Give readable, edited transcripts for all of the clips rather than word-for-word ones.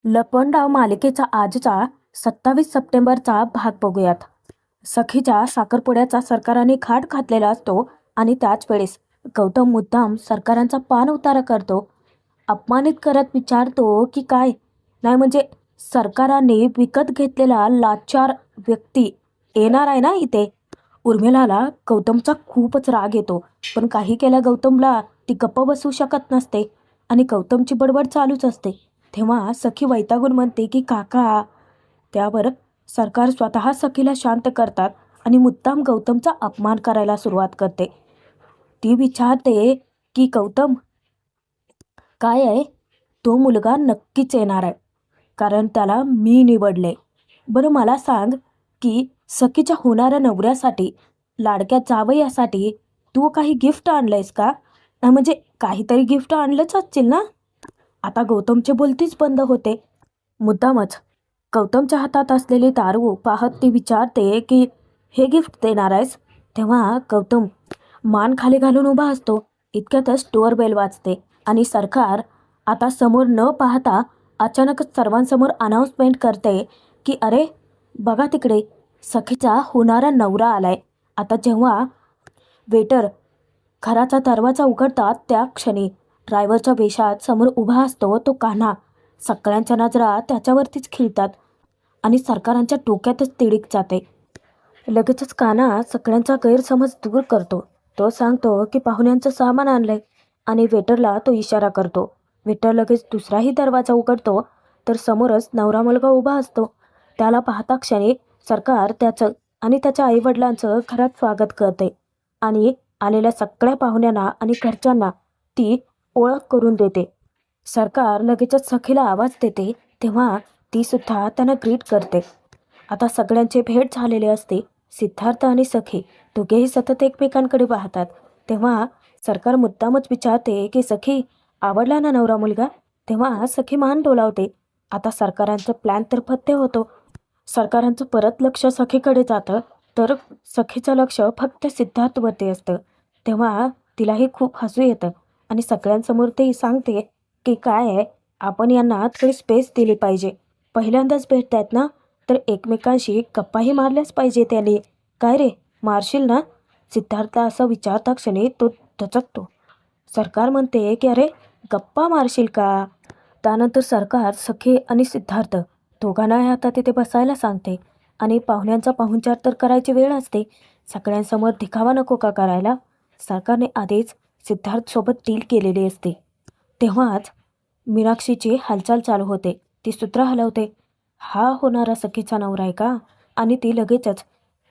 लपंडाव मालिकेचा आजचा 27 सप्टेंबरचा भाग बघूयात. सखीच्या साखरपुड्याचा सरकाराने खाट घातलेला असतो आणि त्याच वेळेस गौतम मुद्दाम सरकारांचा पान उतारा करतो. अपमानित करत विचारतो की काय नाही म्हणजे सरकाराने विकत घेतलेला लाचार व्यक्ती येणार आहे ना इथे. उर्मिलाला गौतमचा खूपच राग येतो, पण काही केल्या गौतमला ती गप्प बसू शकत नसते आणि गौतमची बडबड चालूच असते. तेव्हा सखी वैतागून म्हणते की काका. त्यावर सरकार स्वतः सखीला शांत करतात आणि मुद्दाम गौतमचा अपमान करायला सुरुवात करते. ती विचारते की गौतम काय आहे, तो मुलगा नक्कीच येणार आहे कारण त्याला मी निवडले. बरं मला सांग की सखीच्या होणाऱ्या नवऱ्यासाठी, लाडक्या जावयासाठी तू काही गिफ्ट आणलंयस का? म्हणजे काहीतरी गिफ्ट आणलंच असतील ना. आता गौतमचे बोलतीच बंद होते. मुद्दामच गौतमच्या हातात असलेली दारू पाहत ती विचारते की हे गिफ्ट देणार आहेस? तेव्हा गौतम मान खाली घालून उभा असतो. इतक्यातच डोअरबेल वाजते आणि सरकार आता समोर न पाहता अचानकच सर्वांसमोर अनाऊन्समेंट करते की अरे बघा तिकडे, सखीचा होणारा नवरा आलाय. आता जेव्हा वेटर घराचा दरवाजा उघडतात त्या क्षणी ड्रायव्हरच्या वेशात समोर उभा असतो तो कान्हा. सगळ्यांच्या नजरा त्याच्यावरतीच खिळतात आणि सरकारांच्या डोक्यातच तिडीक जाते. लगेचच कान्हा सगळ्यांचा गैरसमज दूर करतो. तो सांगतो की पाहुण्यांचं सामान आणलंय आणि वेटरला तो इशारा करतो. वेटर लगेच दुसराही दरवाजा उघडतो तर समोरच नवरा मुलगा उभा असतो. त्याला पाहता क्षणी सरकार त्याचं आणि त्याच्या आईवडिलांचं घरात स्वागत करते आणि आलेल्या सगळ्या पाहुण्यांना आणि घरच्यांना ती ओळख करून देते. सरकार लगेचच सखीला आवाज देते तेव्हा ती सुद्धा त्यांना ग्रीट करते. आता सगळ्यांची भेट झालेली असते. सिद्धार्थ आणि सखी दोघेही सतत एकमेकांकडे पाहतात. तेव्हा सरकार मुद्दामच विचारते की सखी, आवडला ना नवरा मुलगा? तेव्हा सखी मान डोलावते. आता सरकारांचं प्लॅन तर फत्ते होतो. सरकारांचं परत लक्ष सखीकडे जातं तर सखीचं लक्ष फक्त सिद्धार्थवरती असतं. तेव्हा तिलाही खूप हसू येतं आणि सगळ्यांसमोर ते सांगते की काय आहे, आपण यांना थोडी स्पेस दिली पाहिजे. पहिल्यांदाच भेटत आहेत ना, तर एकमेकांशी गप्पाही मारल्याच पाहिजे त्यांनी. काय रे, मारशील ना? सिद्धार्थला असं विचारता क्षणी तो दचकतो. सरकार म्हणते की अरे गप्पा मारशील का? त्यानंतर सरकार सखी आणि सिद्धार्थ दोघांनाही आता तिथे बसायला सांगते आणि पाहुण्यांचा पाहुणचार तर करायची वेळ असते. सगळ्यांसमोर दिखावा नको का करायला? सरकारने आधीच सिद्धार्थसोबत डील केलेली असते. तेव्हाच मीनाक्षीची हालचाल चालू होते. ती सूत्र हलवते. हा होणारा सखीचा नवरा आहे का? आणि ती लगेचच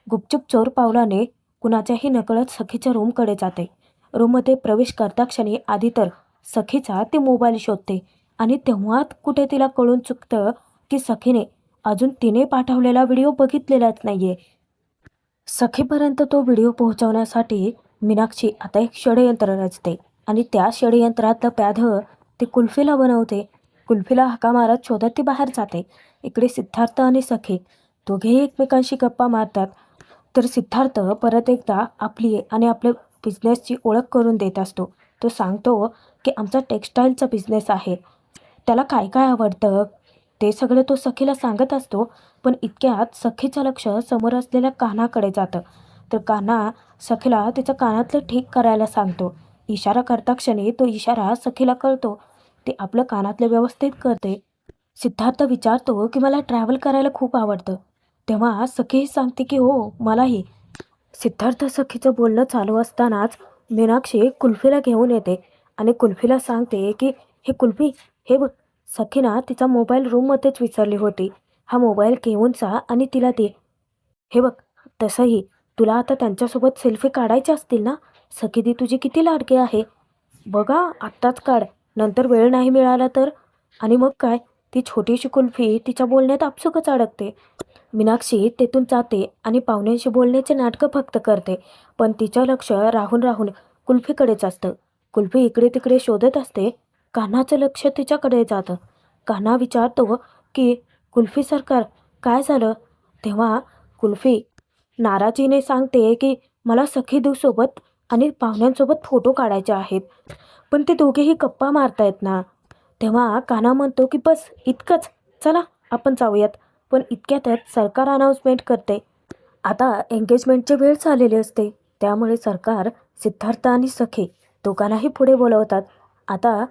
गुपचूप चोर पावलाने कुणाच्याही नकळत सखीच्या रूमकडे जाते. रूममध्ये प्रवेश करता क्षणी आधी तर सखीचा ती मोबाईल शोधते आणि तेव्हा कुठे तिला कळून चुकतं की सखीने अजून तिने पाठवलेला व्हिडिओ बघितलेलाच नाहीये. सखीपर्यंत तो व्हिडिओ पोहोचवण्यासाठी मीनाक्षी आता एक षडयंत्र रचते आणि त्या षडयंत्रातलं प्याधं ती कुल्फीला बनवते. कुल्फीला हाका मारत शोधत ती बाहेर जाते. इकडे सिद्धार्थ आणि सखी दोघेही एकमेकांशी गप्पा मारतात. तर सिद्धार्थ परत एकदा आपली आणि आपल्या बिझनेसची ओळख करून देत असतो. तो सांगतो की आमचा टेक्स्टाईलचा बिझनेस आहे, त्याला काय काय आवडतं ते सगळं तो सखीला सांगत असतो. पण इतक्यात सखीचं लक्ष समोर असलेल्या कान्हाकडे जातं. तर कान्हा सखीला तिचं कानातलं ठीक करायला सांगतो. इशारा करता क्षणी तो इशारा सखीला कळतो. ते आपलं कानातलं व्यवस्थित करते. सिद्धार्थ विचारतो की मला ट्रॅव्हल करायला खूप आवडतं. तेव्हा सखीही सांगते की हो मलाही. सिद्धार्थ सखीचं बोलणं चालू असतानाच मीनाक्षी कुल्फीला घेऊन येते आणि कुल्फीला सांगते की हे कुल्फी, हे बघ, सखीना तिचा मोबाईल रूममध्येच विसरली होती. हा मोबाईल घेऊन जा आणि तिला दे. हे बघ, तसंही तुला आता त्यांच्यासोबत सेल्फी काढायच्या असतील ना. सखी ती तुझी किती लाडकी आहे. बघा आत्ताच काढ, नंतर वेळ नाही मिळाला तर. आणि मग काय, ती छोटीशी कुल्फी तिच्या बोलण्यात आपसुकच अडकते. मीनाक्षी तेथून जाते आणि पाहुण्यांशी बोलण्याचे नाटकं फक्त करते. पण तिचं लक्ष राहून राहून कुल्फीकडेच असतं. कुल्फी इकडे तिकडे शोधत असते. कान्हाचं लक्ष तिच्याकडे जातं. कान्हा विचारतो की कुल्फी सरकार काय झालं? तेव्हा कुल्फी नाराजीने सांगते की मला सखीदूसोबत आणि पाहुण्यांसोबत फोटो काढायचे आहेत. पण ते दोघेही गप्पा मारतायत ना. तेव्हा कान्हा म्हणतो की बस इतकंच, चला आपण जाऊयात. पण इतक्यातच सरकार अनाउन्समेंट करते. आता एंगेजमेंटची वेळ झालेली असते, त्यामुळे सरकार सिद्धार्थ आणि सखी दोघांनाही पुढे बोलवतात. आता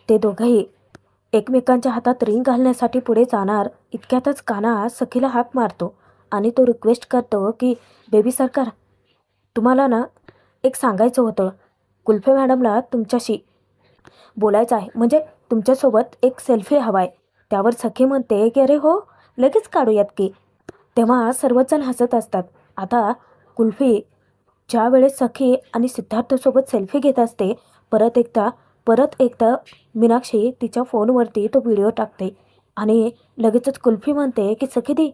ते दोघंही एकमेकांच्या हातात रिंग घालण्यासाठी पुढे जाणार. इतक्यातच कान्हा सखीला हाक मारतो आणि तो रिक्वेस्ट करतो की बेबी सरकार, तुम्हाला ना एक सांगायचं होतं. कुल्फे मॅडमला तुमच्याशी बोलायचं आहे, म्हणजे तुमच्यासोबत एक सेल्फी हवा आहे. त्यावर सखी म्हणते की अरे हो, लगेच काढूयात की. तेव्हा सर्वजण हसत असतात. आता कुल्फी ज्या वेळेस सखी आणि सिद्धार्थसोबत सेल्फी घेत असते, परत एकदा मीनाक्षी तिच्या फोनवरती तो व्हिडिओ टाकते आणि लगेचच कुल्फी म्हणते की सखी दी,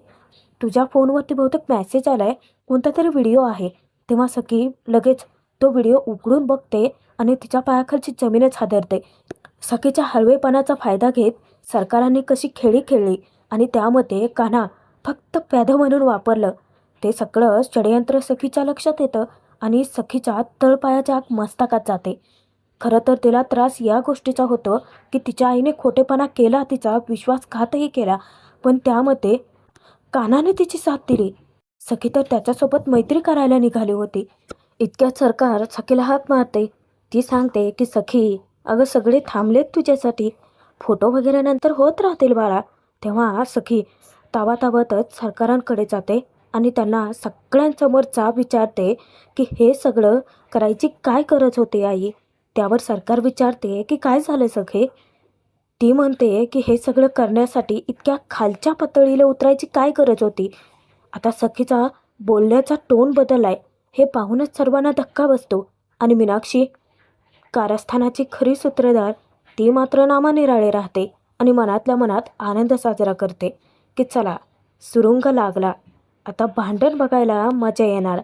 तुझ्या फोनवरती बहुतेक मेसेज आला आहे, कोणता तरी व्हिडिओ आहे. तेव्हा सखी लगेच तो व्हिडिओ उघडून बघते आणि तिच्या पायाखालची जमीनच हादरते. सखीच्या हळवेपणाचा फायदा घेत सरकारांनी कशी खेळी खेळली आणि त्यामध्ये कान्हा फक्त प्यादं म्हणून वापरलं. ते सगळं षडयंत्र सखीच्या लक्षात येतं आणि सखीच्या तळपायाच्या आग मस्तकात जाते. खरं तर तिला त्रास या गोष्टीचा होतो की तिच्या आईने खोटेपणा केला, तिचा विश्वासघातही केला, पण त्यामध्ये कान्हाने तिची साथ दिली. सखी तर त्याच्यासोबत मैत्री करायला निघाली होती. इतक्यात सरकार सखीला हाक मारते. ती सांगते की सखी, अगं सगळे थांबलेत तुझ्यासाठी, फोटो वगैरे नंतर होत राहतील बाळा. तेव्हा सखी तावातावतच सरकारांकडे जाते आणि त्यांना सगळ्यांसमोर जाब विचारते की हे सगळं करायची काय गरज होती आई. त्यावर सरकार विचारते की काय झालं सखे. ती म्हणते की हे सगळं करण्यासाठी इतक्या खालच्या पातळीला उतरायची काय गरज होती. आता सखीचा बोलण्याचा टोन बदललाय हे पाहूनच सर्वांना धक्का बसतो आणि मीनाक्षी, कारस्थानाची खरी सूत्रधार, ती मात्र नामानिराळे राहते आणि मनातल्या मनात आनंद साजरा करते की चला सुरुंग लागला, आता भांडण बघायला मजा येणार.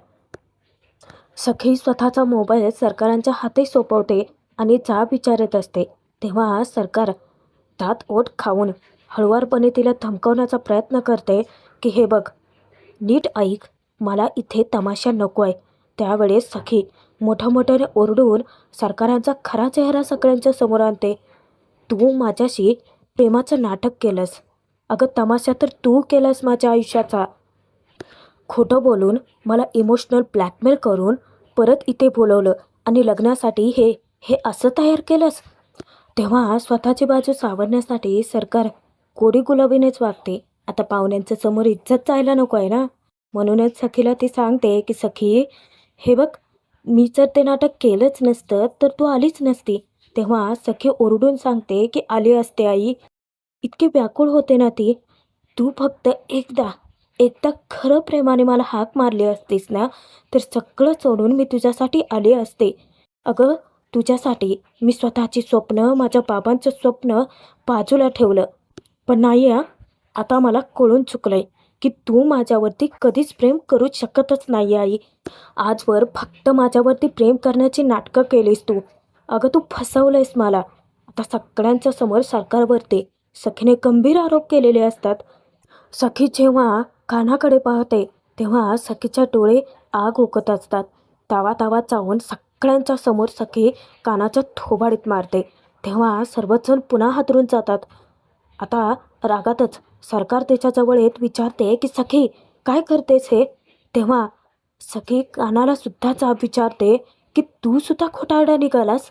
सखी स्वतःचा मोबाईल सरकारांच्या हाती सोपवते आणि जाब विचारत असते. तेव्हा सरकार दात ओठ खाऊन हळुवारपणे तिला धमकावण्याचा प्रयत्न करते की हे बघ, नीट ऐक, मला इथे तमाशा नको आहे. त्यावेळेस सखी मोठ्याने ओरडून सरकारांचा खरा चेहरा सगळ्यांच्या समोर आणते. तू माझ्याशी प्रेमाचं नाटक केलंस. अगं तमाशा तर तू केलास माझ्या आयुष्याचा. खोटं बोलून मला इमोशनल ब्लॅकमेल करून परत इथे बोलवलं आणि लग्नासाठी हे हे असं तयार केलंस. तेव्हा स्वतःची बाजू सावरण्यासाठी सरकार गोडी गुलाबीनेच वागते. आता पाहुण्यांच्या समोर इज्जत जायला नको आहे ना, म्हणूनच सखीला ती सांगते की सखी, हे बघ, मी जर ते नाटक केलंच नसतं तर तू आलीच नसती. तेव्हा सखी ओरडून सांगते की आली असते आई. इतकी व्याकुळ होते ना ती. तू फक्त एकदा एकदा खरं प्रेमाने मला हाक मारली असतीस ना, तर सगळं सोडून मी तुझ्यासाठी आली असते. अगं, तुझ्यासाठी मी स्वतःची स्वप्न, माझ्या बाबांचं स्वप्न बाजूला ठेवलं. पण नाही हां, आता मला कळून चुकलंय की तू माझ्यावरती कधीच प्रेम करू शकतच नाही आई. आजवर फक्त माझ्यावरती प्रेम करण्याची नाटकं केलीस तू. अगं तू फसवलंयस मला. आता सगळ्यांच्या समोर सरकारवरती सखीने गंभीर आरोप केलेले असतात. सखी जेव्हा कान्हाकडे पाहते तेव्हा सखीच्या डोळे आग ओकत असतात. तावा चावून सगळ्यांच्या समोर सखी कानाच्या थोबाडीत मारते. तेव्हा सर्वजण पुन्हा हादरून जातात. आता रागातच सरकार त्याच्याजवळ येत विचारते की सखी, काय करतेस हे. तेव्हा सखी कानाला सुद्धा जाब विचारते की तू सुद्धा खोटारडा निघालास.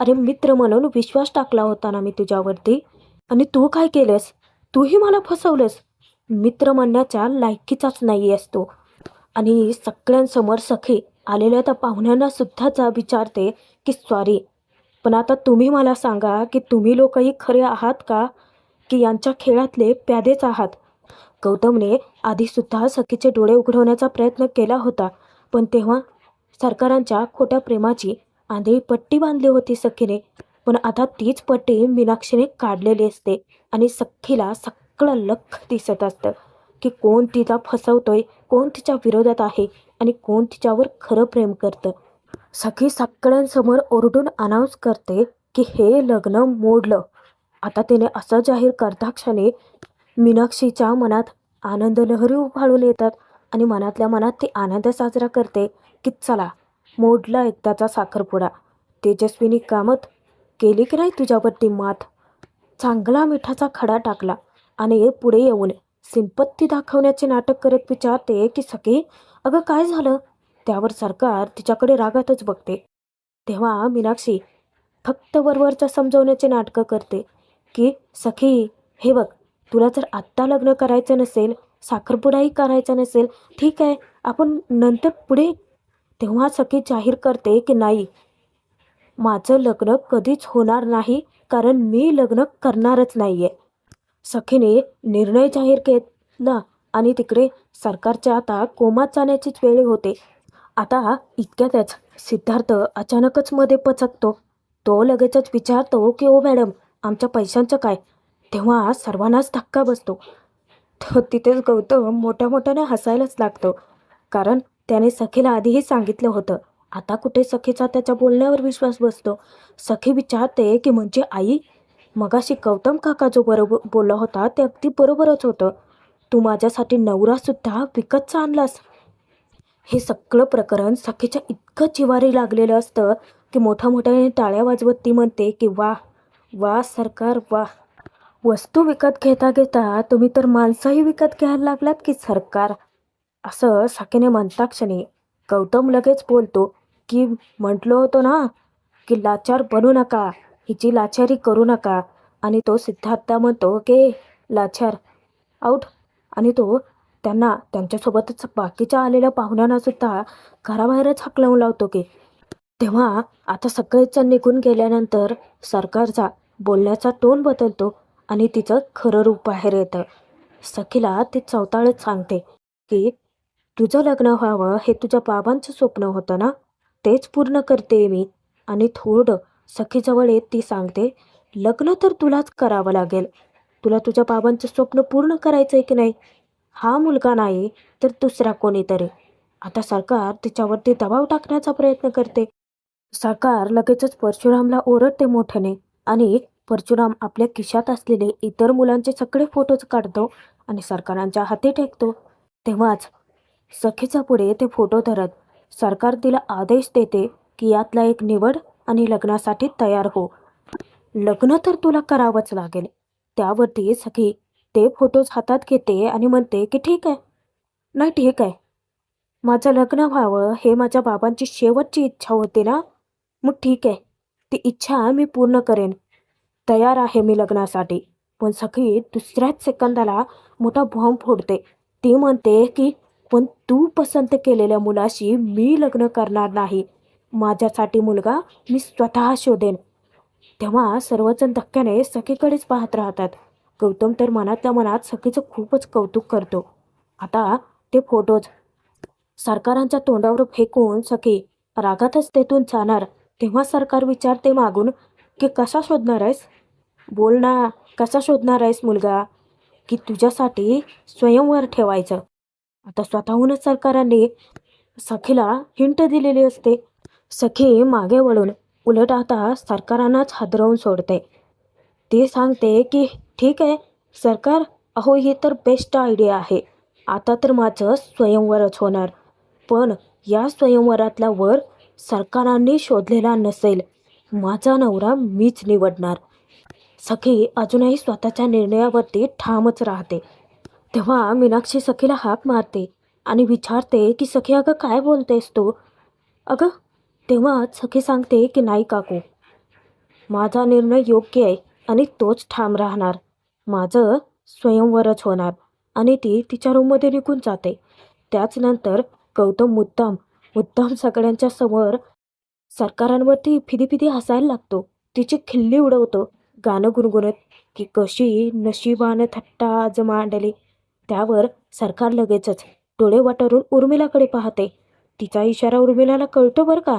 अरे मित्र म्हणून विश्वास टाकला होता ना मी तुझ्यावरती, आणि तू काय केलंस, तूही मला फसवलंस. मित्र म्हणण्याच्या लायकीचाच नाही आहेस तू. आणि सगळ्यांसमोर सखी आलेल्या त्या पाहुण्यांना सुद्धा जाब विचारते की सॉरी, पण आता तुम्ही मला सांगा की तुम्ही लोकही खरे आहात का, की यांच्या खेळातले प्यादेच आहात. गौतमने आधीसुद्धा सखीचे डोळे उघडवण्याचा प्रयत्न केला होता, पण तेव्हा सरकारांच्या खोट्या प्रेमाची आंधळी पट्टी बांधली होती सखीने. पण आता तीच पट्टी मीनाक्षीने काढलेली असते आणि सखीला सगळं लख दिसत असतं की कोण तिला फसवतोय, कोण तिच्या विरोधात आहे आणि कोण तिच्यावर खरं प्रेम करतं. सखी सगळ्यांसमोर ओरडून अनाऊन्स करते की हे लग्न मोडलं. आता तिने असं जाहीर करता क्षणी मीनाक्षीच्या मनात आनंद लहरी उफाळून येतात आणि मनातल्या मनात ती आनंद साजरा करते की चला, मोडला एकदाचा साखरपुडा. तेजस्विनी कामत केली की नाही तुझ्यावरती मात. चांगला मिठाचा खडा टाकला आणि पुढे येऊन सिंपत्ती दाखवण्याचे नाटक करत विचारते की सखी, अगं काय झालं? त्यावर सरकार तिच्याकडे रागातच बघते. तेव्हा मीनाक्षी फक्त वरवरच्या समजवण्याचे नाटकं करते की सखी, हे बघ, तुला जर आत्ता लग्न करायचं नसेल, साखरपुडाही करायचा नसेल, ठीक आहे, आपण नंतर पुढे. तेव्हा सखी जाहीर करते की नाही, माझं लग्न कधीच होणार नाही, कारण मी लग्न करणारच नाहीये. सखीने निर्णय जाहीर केला आणि तिकडे सरकारच्या आता कोमात जाण्याचीच वेळ होते. आता इतक्यातच सिद्धार्थ अचानकच मध्ये पचकतो. तो लगेचच विचारतो की ओ मॅडम, आमच्या पैशांचं काय? तेव्हा सर्वांनाच धक्का बसतो. तो तिथेच गौतम मोठ्या मोठ्याने हसायलाच लागतो, कारण त्याने सखीला आधीही सांगितलं होतं. आता कुठे सखीचा त्याच्या बोलण्यावर विश्वास बसतो. सखी विचारते की म्हणजे आई, मगाशी गौतम काका जो बरोबर बोलला होता ते अगदी बरोबरच होतं. तू माझ्यासाठी नवरासुद्धा विकतचा आणलास. हे सगळं प्रकरण सखीच्या इतकं जिव्हारी लागलेलं असतं की मोठ्या मोठ्याने टाळ्या वाजवत ती म्हणते की वा वा सरकार वा. वस्तू विकत घेता घेता तुम्ही तर माणसंही विकत घ्यायला लागलात की सरकार. असं सखीने म्हणता क्षणी गौतम लगेच बोलतो की म्हटलं होतं ना की लाचार बनू नका, हिची लाचारी करू नका. आणि तो सिद्धार्थ म्हणतो की लाचार आऊट. आणि तो त्यांना त्यांच्यासोबतच बाकीच्या आलेल्या पाहुण्यांना सुद्धा घराबाहेरच हाकलवून लावतो की. तेव्हा आता सगळेच निघून गेल्यानंतर सरकारचा बोलण्याचा टोन बदलतो आणि तिचं खरं रूप बाहेर येतं. सखीला ती चवताळत सांगते की तुझं लग्न व्हावं हे तुझ्या बाबांचं स्वप्न होतं ना, तेच पूर्ण करते मी. आणि थोडं सखीजवळ येत ती सांगते, लग्न तर तुलाच करावं लागेल. तुला तुझ्या बाबांचं स्वप्न पूर्ण करायचं आहे की नाही? हा मुलगा नाही तर दुसरा कोणीतरी. आता सरकार तिच्यावरती दबाव टाकण्याचा प्रयत्न करते. सरकार लगेचच परशुरामला ओरडते मोठ्याने आणि परशुराम आपल्या खिशात असलेले इतर मुलांचे सगळे फोटोज काढतो आणि सरकारांच्या हाती टेकतो. तेव्हाच सखीचा पुढे ते फोटो धरत सरकार तिला आदेश देते की यातला एक निवड आणि लग्नासाठी तयार हो. लग्न तर तुला करावंच लागेल. त्यावरती सखी ते फोटोज हातात घेते आणि म्हणते की ठीक आहे, नाही ठीक आहे, माझं लग्न व्हावं हे माझ्या बाबांची शेवटची इच्छा होती ना, मग ठीक आहे, ती इच्छा मी पूर्ण करेन. तयार आहे मी लग्नासाठी. पण सखी दुसऱ्याच सेकंदाला मोठा बॉम्ब फोडते. ती म्हणते की पण तू पसंत केलेल्या मुलाशी मी लग्न करणार नाही. माझ्यासाठी मुलगा मी स्वतः शोधेन. तेव्हा सर्वजण धक्क्याने सखीकडेच पाहत राहतात. गौतम तर मनातल्या मनात सखीचं खूपच कौतुक करतो. आता ते फोटोज सरकारांच्या तोंडावर फेकून सखी रागातच तेथून जाणार. तेव्हा सरकार विचारते मागून की कसा शोधणार आहेस? बोल ना, कसा शोधणार आहेस मुलगा की तुझ्यासाठी स्वयंवर ठेवायचं? आता स्वतःहूनच सरकारांनी सखीला हिंट दिलेली असते. सखी मागे वळून उलट आता सरकारांनाच हादरवून सोडते. ती सांगते की ठीक आहे सरकार, अहो ही तर बेस्ट आयडिया आहे. आता तर माझं स्वयंवरच होणार. पण या स्वयंवरातला वर सरकारांनी शोधलेला नसेल. माझा नवरा मीच निवडणार. सखी अजूनही स्वतःच्या निर्णयावरती ठामच राहते. तेव्हा मीनाक्षी सखीला हाक मारते आणि विचारते की सखी, अगं काय बोलतेस तू? अगं, तेव्हाच सखी सांगते की नाही काकू, माझा निर्णय योग्य आहे आणि तोच ठाम राहणार. माझं स्वयंवरच होणार. आणि ती तिच्या रूममध्ये निघून जाते. त्याचनंतर गौतम मुद्दाम मुद्दाम सगळ्यांच्या समोर सरकारांवरती फिदी हसायला लागतो. तिची खिल्ली उडवतो गाणं गुणगुणत की कशी नशिबानं थट्टा आज मांडली. त्यावर सरकार लगेचच डोळे वाटारून उर्मिलाकडे पाहते. तिचा इशारा उर्मिलाला कळतो बरं का.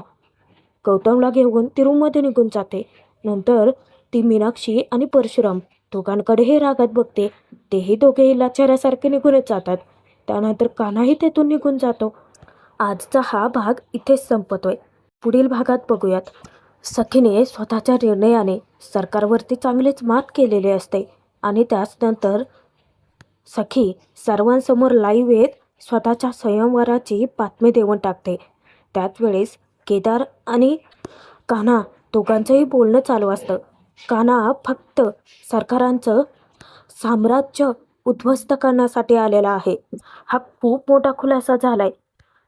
गौतमला घेऊन ती रूममध्ये निघून जाते. नंतर ती मीनाक्षी आणि परशुराम दोघांकडेही रागात बघते. तेही दोघेही लाचाऱ्यासारखे निघूनच जातात. त्यानंतर कान्हाही तेथून निघून जातो. आजचा हा भाग इथेच संपतोय. पुढील भागात बघूयात. सखीने स्वतःच्या निर्णयाने सरकारवरती चांगलेच मात केलेले असते आणि त्याचनंतर सखी सर्वांसमोर लाईव्ह येत स्वतःच्या स्वयंवराची बातमी देऊन टाकते. त्याच वेळेस केदार आणि कान्हा दोघांचंही बोलणं चालू असतं. कान्हा फक्त सरकारांचं साम्राज्य उद्ध्वस्त करण्यासाठी आलेला आहे. हा खूप मोठा खुलासा झालाय.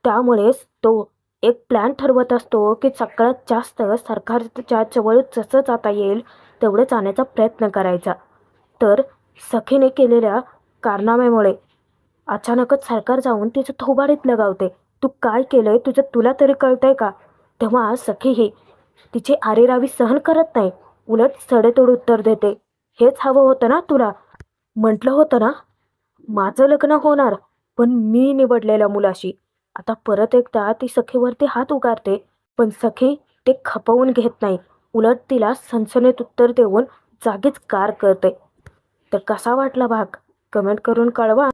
त्यामुळेच तो एक प्लॅन ठरवत असतो की सगळ्यात जास्त सरकारच्या जवळ जसं जाता येईल तेवढं जाण्याचा प्रयत्न करायचा. तर सखीने केलेल्या कारनाम्यामुळे अचानकच सरकार जाऊन तिचं थोबाडीत लगावते. तू काय केलंय तुला तरी कळतंय का? तेव्हा सखीही तिची आरेरावी सहन करत नाही. उलट सडेतोड उत्तर देते. हेच हवं होतं ना तुला? म्हटलं होतं ना माझं लग्न होणार, पण मी निवडलेल्या मुलाशी. आता परत एकदा ती सखीवरती हात उगारते, पण सखी ते खपवून घेत नाही. उलट तिला सनसनीत उत्तर देऊन जागीच गार करते. तर कसा वाटला भाग? कमेंट करून कळवा.